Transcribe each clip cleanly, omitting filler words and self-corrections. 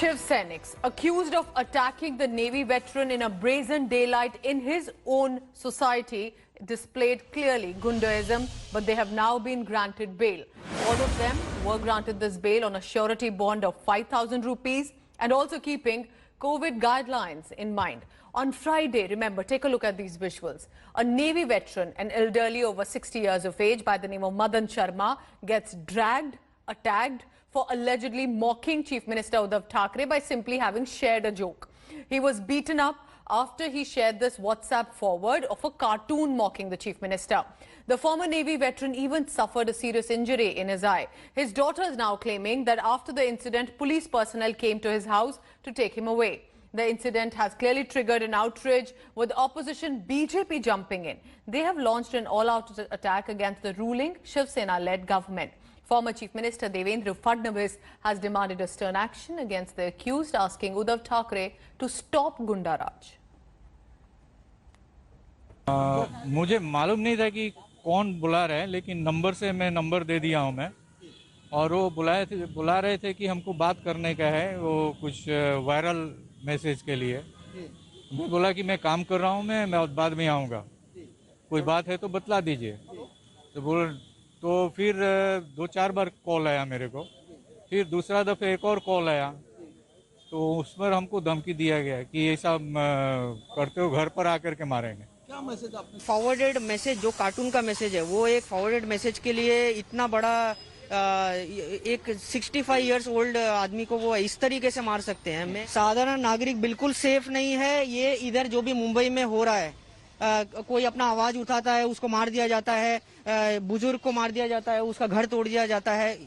Shiv Sainiks accused of attacking the Navy veteran in a brazen daylight in his own society displayed clearly Gundaism, but they have now been granted bail. All of them were granted this bail on a surety bond of 5,000 rupees and also keeping COVID guidelines in mind. On Friday, remember, take a look at these visuals. A Navy veteran, an elderly over 60 years of age by the name of Madan Sharma, gets dragged, attacked for allegedly mocking Chief Minister Uddhav Thackeray by simply having shared a joke. He was beaten up after he shared this WhatsApp forward of a cartoon mocking the Chief Minister. The former Navy veteran even suffered a serious injury in his eye. His daughter is now claiming that after the incident, police personnel came to his house to take him away. The incident has clearly triggered an outrage, with opposition BJP jumping in. They have launched an all-out attack against the ruling Shiv Sena-led government. Former Chief Minister Devendra Fadnavis has demanded a stern action against the accused, asking Uddhav Thackeray to stop Gunda Raj. मुझे मालूम नहीं था कि कौन बुला रहा है, लेकिन नंबर से मैं नंबर दे दिया हूं मैं, और वो बुला रहे थे कि हमको बात करने का है, वो कुछ वायरल मैसेज के लिए। मैं बोला कि मैं काम कर रहा हूं, मैं बाद में आऊँगा, कोई बात है तो बतला दीजिए। तो फिर 2-4 बार कॉल आया मेरे को, फिर दूसरा दफ़ा एक और कॉल आया, तो उस पर हमको धमकी दिया गया कि ऐसा करते हो घर पर आकर के मारेंगे। क्या मैसेज आपने फॉरवर्डेड मैसेज, जो कार्टून का मैसेज है, वो एक फॉरवर्डेड मैसेज के लिए इतना बड़ा एक 65 इयर्स ओल्ड आदमी को वो इस तरीके से मार सकते हैं? मैं साधारण नागरिक बिल्कुल सेफ नहीं है। ये इधर जो भी मुंबई में हो रहा है, कोई अपना आवाज उठाता है उसको मार दिया जाता है, बुजुर्ग को मार दिया जाता है, उसका घर तोड़ दिया जाता है।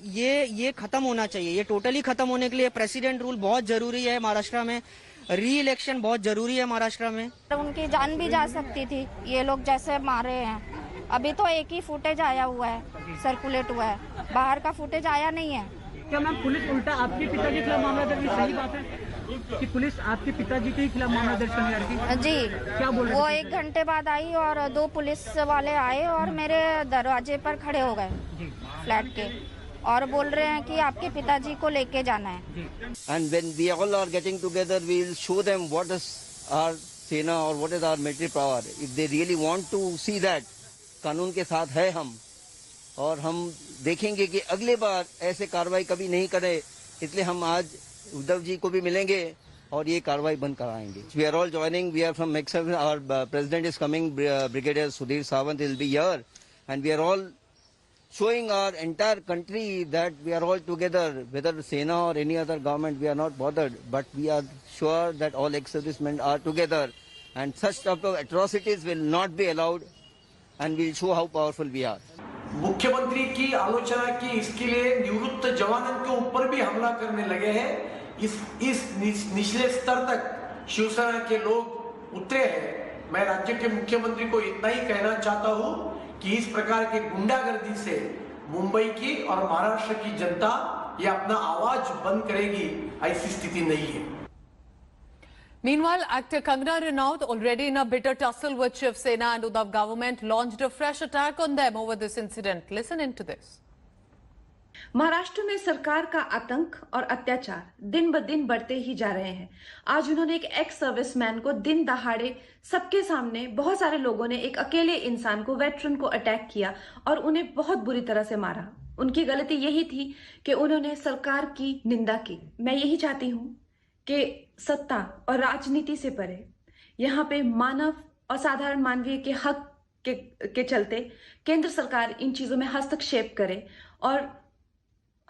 ये खत्म होना चाहिए। ये टोटली खत्म होने के लिए प्रेसिडेंट रूल बहुत जरूरी है महाराष्ट्र में, री इलेक्शन बहुत जरूरी है महाराष्ट्र में। उनकी जान भी जा सकती थी, ये लोग जैसे मारे हैं। अभी तो एक ही फुटेज आया हुआ है, सर्कुलेट हुआ है, बाहर का फुटेज आया नहीं है। क्या मैम पुलिस उल्टा आपके पिताजी के खिलाफ मामला दर्ज? सही बात है कि पुलिस आपके पिताजी के खिलाफ मामला दर्ज करने लगी? जी, क्या बोल रहे? वो 1 घंटे बाद आई और 2 पुलिस वाले आए और मेरे दरवाजे पर खड़े हो गए फ्लैट के, और बोल रहे हैं कि आपके पिताजी को लेके जाना है। And when we all are getting together, we will show them what is our सेना और what is our military power. If they really want to see that, कानून के साथ है हम, और हम देखेंगे कि अगले बार ऐसे कार्रवाई कभी नहीं करे। इसलिए हम आज उद्धव जी को भी मिलेंगे और ये कार्रवाई बंद कराएंगे। We are all joining. We are from Mexico. Our president is coming. Brigadier Sudhir Sawant will be here, and we are all showing our entire country that we are all together. Whether Sena or any other government, we are not bothered, but we are sure that all ex-servicemen are together, and such type of atrocities will not be allowed, and we will show how powerful we are. मुख्यमंत्री की आलोचना की, इसके लिए निवृत्त जवानों के ऊपर भी हमला करने लगे हैं। इस निचले स्तर तक शिवसेना के लोग उतरे हैं। मैं राज्य के मुख्यमंत्री को इतना ही कहना चाहता हूं कि इस प्रकार की गुंडागर्दी से मुंबई की और महाराष्ट्र की जनता ये अपना आवाज बंद करेगी, ऐसी स्थिति नहीं है। Meanwhile, actor Kangana Ranaut, already in a bitter tussle with Shiv Sena and Uddhav government, launched a fresh attack on them over this incident. Listen into this. Maharashtra में सरकार का आतंक और अत्याचार दिन ब दिन बढ़ते ही जा रहे हैं। आज उन्होंने एक एक्स सर्विसमैन को दिन दहाड़े सबके सामने, बहुत सारे लोगों ने एक अकेले इंसान को, वेटरन को अटैक किया और उन्हें बहुत बुरी तरह से मारा। उनकी गलती यही थी कि उन्होंने सरकार की निंदा की। मैं यही चाहती हूं कि सत्ता और राजनीति से परे यहाँ पे मानव और साधारण मानवीय के हक के चलते केंद्र सरकार इन चीजों में हस्तक्षेप करे और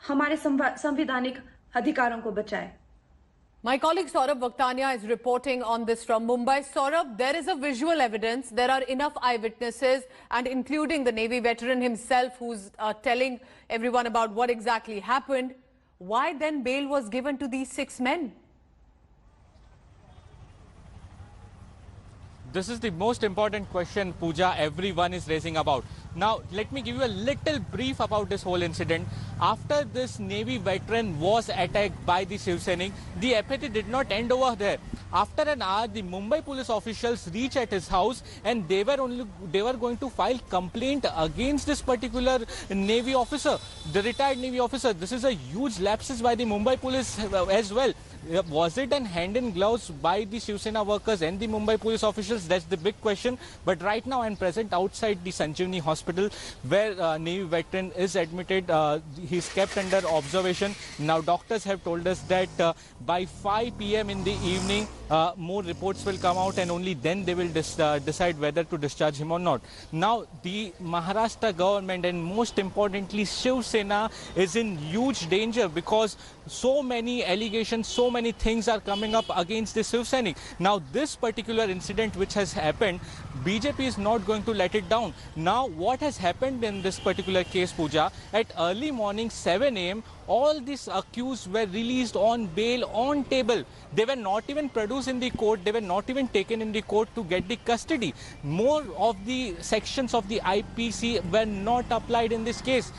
हमारे संवैधानिक अधिकारों को बचाए। My colleague Saurabh Vaktania is reporting on this from Mumbai. Saurabh, there is a visual evidence. There are enough eyewitnesses, and including the Navy veteran himself, who's telling everyone about what exactly happened. Why then bail was given to these 6 men? This is the most important question, Pooja, everyone is raising about. Now, let me give you a little brief about this whole incident. After this Navy veteran was attacked by the Shiv Sainik, the apathy did not end over there. After an hour, the Mumbai police officials reach at his house, and they were going to file complaint against this particular Navy officer, the retired Navy officer. This is a huge lapses by the Mumbai police as well. Was it an hand in gloves by the Shiv Sena workers and the Mumbai police officials? That's the big question. But right now I'm present outside the Sanjeevani hospital, where Navy veteran is admitted. He's kept under observation. Now doctors have told us that by 5 p.m. in the evening, more reports will come out, and only then they will decide whether to discharge him or not. Now the Maharashtra government, and most importantly Shiv Sena, is in huge danger, because so many allegations, so many things are coming up against the Shiv Sainik. Now this particular incident which has happened, BJP is not going to let it down. Now what has happened in this particular case, Pooja, at early morning 7 a.m, all these accused were released on bail on table. They were not even produced in the court. They were not even taken in the court to get the custody. More of the sections of the IPC were not applied in this case.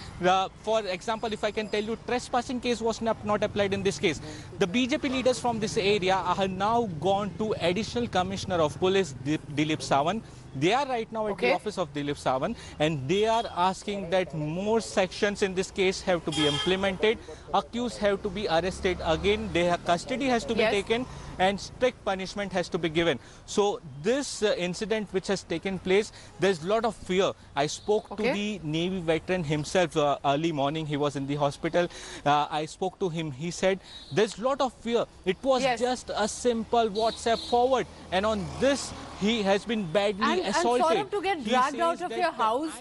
For example, if I can tell you, trespassing case was not applied in this case. The BJP leaders from this area are now gone to Additional Commissioner of Police Dilip Sawant. They are right now at the office of Dilip Sawant, and they are asking that more sections in this case have to be implemented. Accused have to be arrested again. Their custody has to be taken, and strict punishment has to be given. So this incident which has taken place, there's a lot of fear. I spoke to the Navy veteran himself early morning. He was in the hospital. I spoke to him. He said there's a lot of fear. It was just a simple WhatsApp forward, and on this he has been badly assaulted. And Saurabh, to get dragged out of your house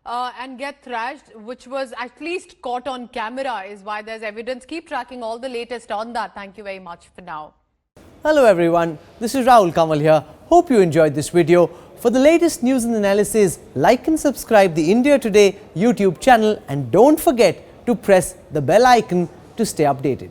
and get thrashed, which was at least caught on camera, is why there's evidence. Keep tracking all the latest on that. Thank you very much for now. Hello everyone, this is Rahul Kamal here. Hope you enjoyed this video. For the latest news and analysis, like and subscribe the India Today YouTube channel, and don't forget to press the bell icon to stay updated.